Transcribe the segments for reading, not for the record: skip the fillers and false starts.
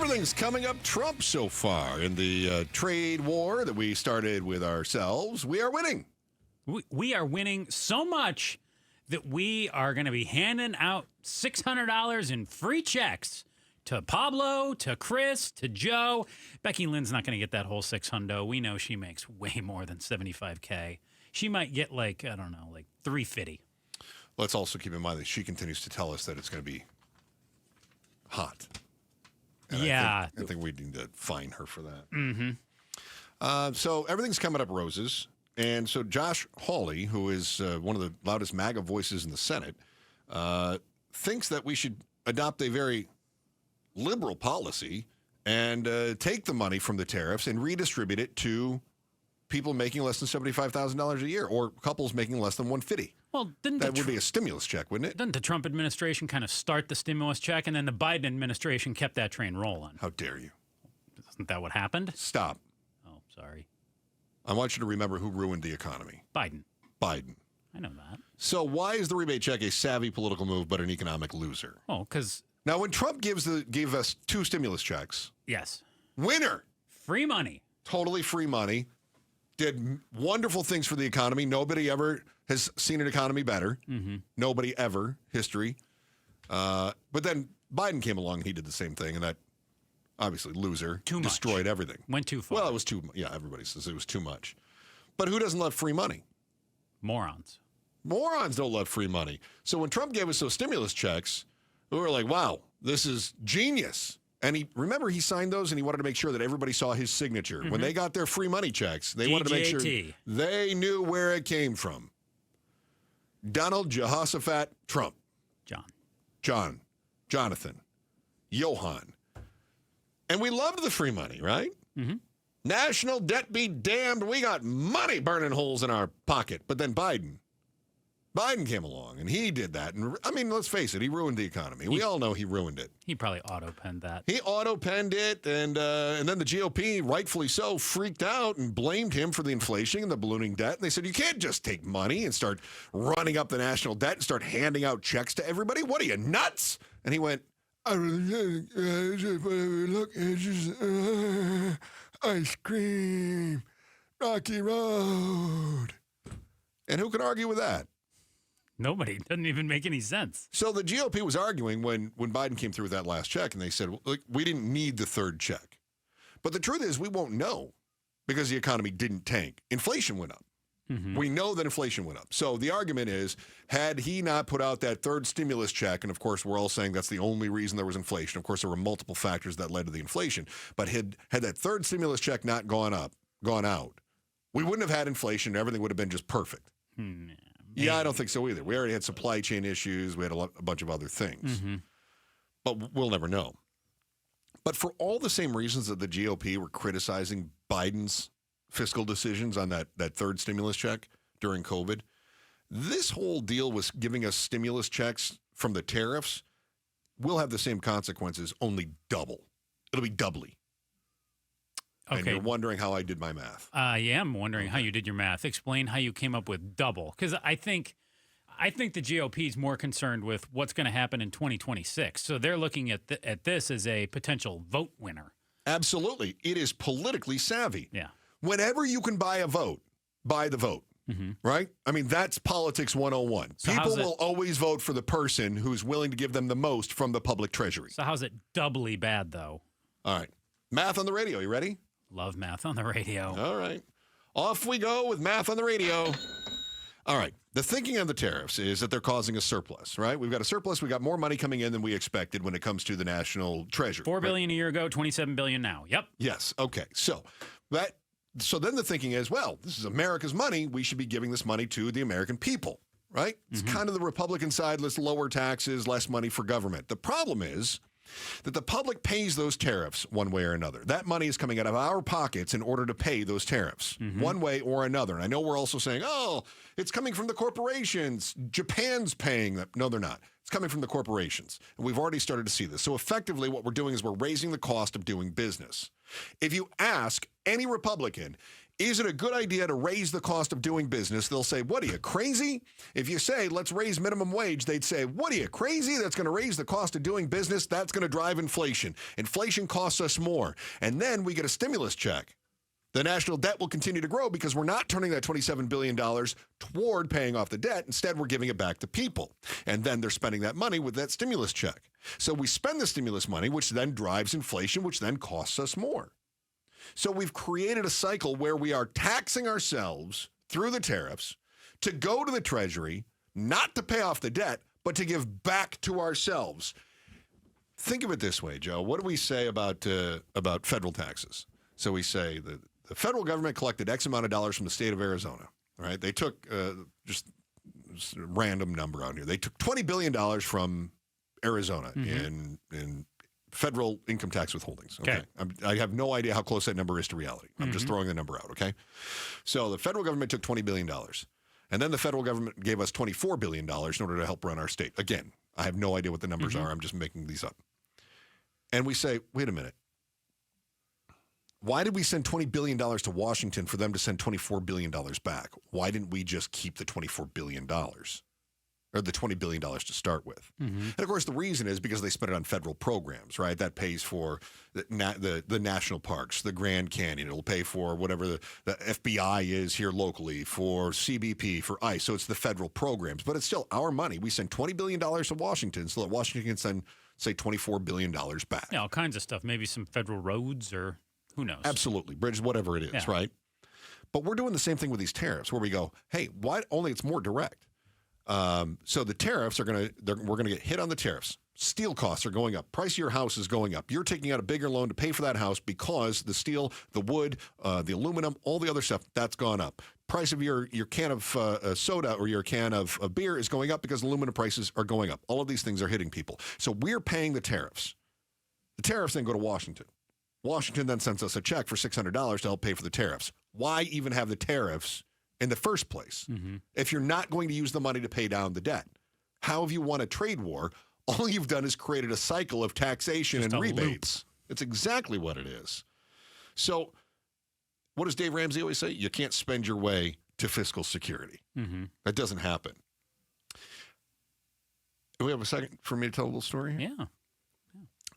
Everything's coming up Trump so far in the trade war that we started with ourselves. We are winning. We are winning so much that we are going to be handing out $600 in free checks to Pablo, to Chris, to Joe. Becky Lynn's not going to get that whole $600. We know she makes way more than $75K. She might get like $350. Let's also keep in mind that she continues to tell us that it's going to be hot. And yeah. I think we need to fine her for that. Mm-hmm. So everything's coming up roses. And so Josh Hawley, who is one of the loudest MAGA voices in the Senate, thinks that we should adopt a very liberal policy and take the money from the tariffs and redistribute it to people making less than $75,000 a year or couples making less than $150,000. Well, that would be a stimulus check, wouldn't it? Didn't the Trump administration kind of start the stimulus check, and then the Biden administration kept that train rolling? How dare you? Isn't that what happened? Stop. Oh, sorry. I want you to remember who ruined the economy. Biden. I know that. So why is the rebate check a savvy political move but an economic loser? Oh, because... Now, when Trump gave us 2 stimulus checks... Yes. Winner! Free money. Totally free money. Did wonderful things for the economy. Nobody ever has seen an economy better. Mm-hmm. Nobody ever. History. But then Biden came along and he did the same thing, and that, obviously, loser. Too much. Destroyed everything. Went too far. Well, it was too much. Yeah, everybody says it was too much. But who doesn't love free money? Morons. Morons don't love free money. So when Trump gave us those stimulus checks, we were like, wow, this is genius. And he signed those and he wanted to make sure that everybody saw his signature. Mm-hmm. When they got their free money checks, they wanted to make sure they knew where it came from. Donald Jehoshaphat Trump. John. Jonathan. Johann. And we loved the free money, right? Mm-hmm. National debt be damned. We got money burning holes in our pocket. But then Biden came along, and he did that. And I mean, let's face it, he ruined the economy. We all know he ruined it. He probably auto-penned that. He auto-penned it, and then the GOP, rightfully so, freaked out and blamed him for the inflation and the ballooning debt. And they said, you can't just take money and start running up the national debt and start handing out checks to everybody. What are you, nuts? And he went, I really look, it's just ice cream, Rocky Road. And who can argue with that? Nobody. It doesn't even make any sense. So the GOP was arguing when Biden came through with that last check, and they said, well, look, we didn't need the third check. But the truth is we won't know because the economy didn't tank. Inflation went up. Mm-hmm. We know that inflation went up. So the argument is, had he not put out that third stimulus check, and of course we're all saying that's the only reason there was inflation. Of course, there were multiple factors that led to the inflation. But had that third stimulus check not gone out, we wouldn't have had inflation. Everything would have been just perfect. Yeah, I don't think so either. We already had supply chain issues. We had a bunch of other things. Mm-hmm. But we'll never know. But for all the same reasons that the GOP were criticizing Biden's fiscal decisions on that third stimulus check during COVID, this whole deal was giving us stimulus checks from the tariffs will have the same consequences, only double. It'll be doubly. Okay. And you're wondering how I did my math. Yeah, I'm wondering how you did your math. Explain how you came up with double. Because I think the GOP is more concerned with what's going to happen in 2026. So they're looking at this as a potential vote winner. Absolutely. It is politically savvy. Yeah. Whenever you can buy a vote, buy the vote. Mm-hmm. Right? I mean, that's politics 101. So people will always vote for the person who's willing to give them the most from the public treasury. So how's it doubly bad, though? All right. Math on the radio. You ready? Love math on the radio. All right. Off we go with math on the radio. All right. The thinking on the tariffs is that they're causing a surplus, right? We've got a surplus. We got more money coming in than we expected when it comes to the national treasury. $4 billion a year ago, $27 billion now. Yep. Yes. Okay. So then the thinking is, well, this is America's money. We should be giving this money to the American people, right? It's kind of the Republican side. Let's lower taxes, less money for government. The problem is that the public pays those tariffs one way or another. That money is coming out of our pockets in order to pay those tariffs one way or another. And I know we're also saying, oh, it's coming from the corporations. Japan's paying them. No, they're not. It's coming from the corporations. And we've already started to see this. So effectively what we're doing is we're raising the cost of doing business. If you ask any Republican, Is it a good idea to raise the cost of doing business? They'll say, what are you, crazy? If you say, let's raise minimum wage, they'd say, what are you, crazy? That's going to raise the cost of doing business. That's going to drive inflation. Inflation costs us more. And then we get a stimulus check. The national debt will continue to grow because we're not turning that $27 billion toward paying off the debt. Instead, we're giving it back to people. And then they're spending that money with that stimulus check. So we spend the stimulus money, which then drives inflation, which then costs us more. So we've created a cycle where we are taxing ourselves through the tariffs to go to the Treasury, not to pay off the debt, but to give back to ourselves. Think of it this way, Joe. What do we say about federal taxes? So we say that the federal government collected X amount of dollars from the state of Arizona. All right, they took just a random number out here. They took $20 billion from Arizona in federal income tax withholdings. Okay. I have no idea how close that number is to reality. I'm just throwing the number out, okay? So the federal government took $20 billion. And then the federal government gave us $24 billion in order to help run our state. Again, I have no idea what the numbers are. I'm just making these up. And we say, wait a minute. Why did we send $20 billion to Washington for them to send $24 billion back? Why didn't we just keep the $24 billion? Or the $20 billion to start with. And, of course, the reason is because they spent it on federal programs, right? That pays for the national parks, the Grand Canyon. It'll pay for whatever the FBI is here locally, for CBP, for ICE. So it's the federal programs. But it's still our money. We send $20 billion to Washington so that Washington can send, say, $24 billion back. Yeah, all kinds of stuff. Maybe some federal roads or who knows. Absolutely. Bridges, whatever it is, right? But we're doing the same thing with these tariffs where we go, hey, why only it's more direct? So the tariffs we're going to get hit on the tariffs. Steel costs are going up. Price of your house is going up. You're taking out a bigger loan to pay for that house because the steel, the wood, the aluminum, all the other stuff, that's gone up. Price of your can of soda or your can of beer is going up because aluminum prices are going up. All of these things are hitting people. So we're paying the tariffs. The tariffs then go to Washington. Washington then sends us a check for $600 to help pay for the tariffs. Why even have the tariffs in the first place if you're not going to use the money to pay down the debt? How have you won a trade war? All you've done is created a cycle of taxation and rebates. It's exactly what it is. So what does Dave Ramsey always say? You can't spend your way to fiscal security. That doesn't happen. Do we have a second for me to tell a little story here? Yeah.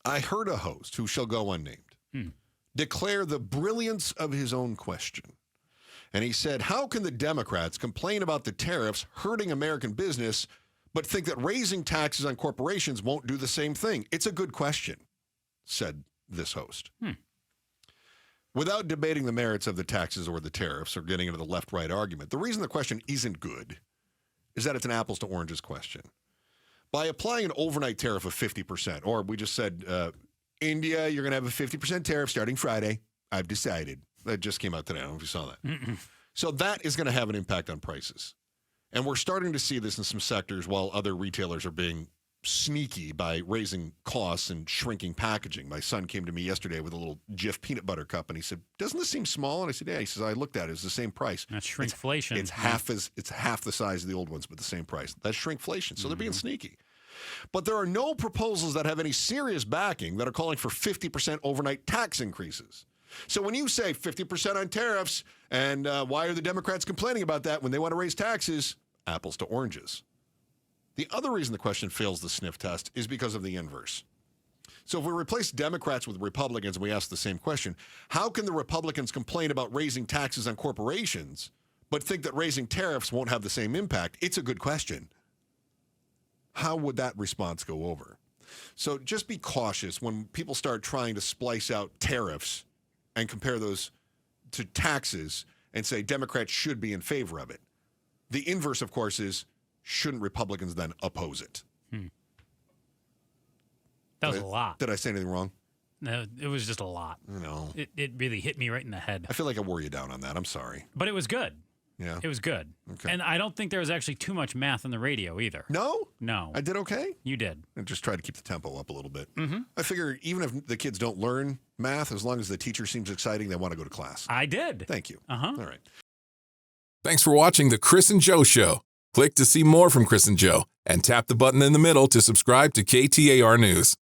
I heard a host, who shall go unnamed, declare the brilliance of his own question. And he said, how can the Democrats complain about the tariffs hurting American business, but think that raising taxes on corporations won't do the same thing? It's a good question, said this host. Without debating the merits of the taxes or the tariffs or getting into the left-right argument, the reason the question isn't good is that it's an apples to oranges question. By applying an overnight tariff of 50%, or we just said, India, you're going to have a 50% tariff starting Friday. I've decided. That just came out today. I don't know if you saw that. So that is going to have an impact on prices. And we're starting to see this in some sectors while other retailers are being sneaky by raising costs and shrinking packaging. My son came to me yesterday with a little Jif peanut butter cup, and he said, doesn't this seem small? And I said, yeah. He says, I looked at it. It's the same price. That's shrinkflation. It's half the size of the old ones, but the same price. That's shrinkflation. So they're being sneaky. But there are no proposals that have any serious backing that are calling for 50% overnight tax increases. So when you say 50% on tariffs, and why are the Democrats complaining about that when they want to raise taxes? Apples to oranges. The other reason the question fails the sniff test is because of the inverse. So if we replace Democrats with Republicans and we ask the same question, how can the Republicans complain about raising taxes on corporations but think that raising tariffs won't have the same impact? It's a good question. How would that response go over? So just be cautious when people start trying to splice out tariffs and compare those to taxes and say Democrats should be in favor of it. The inverse, of course, is shouldn't Republicans then oppose it? That was a lot. Did I say anything wrong? No, it was just a lot. No. It really hit me right in the head. I feel like I wore you down on that. I'm sorry. But it was good. Yeah. It was good. Okay. And I don't think there was actually too much math on the radio either. No? No. I did okay? You did. I just tried to keep the tempo up a little bit. I figure even if the kids don't learn math, as long as the teacher seems exciting, they want to go to class. I did. Thank you. Uh-huh. All right. Thanks for watching The Chris and Joe Show. Click to see more from Chris and Joe, and tap the button in the middle to subscribe to KTAR News.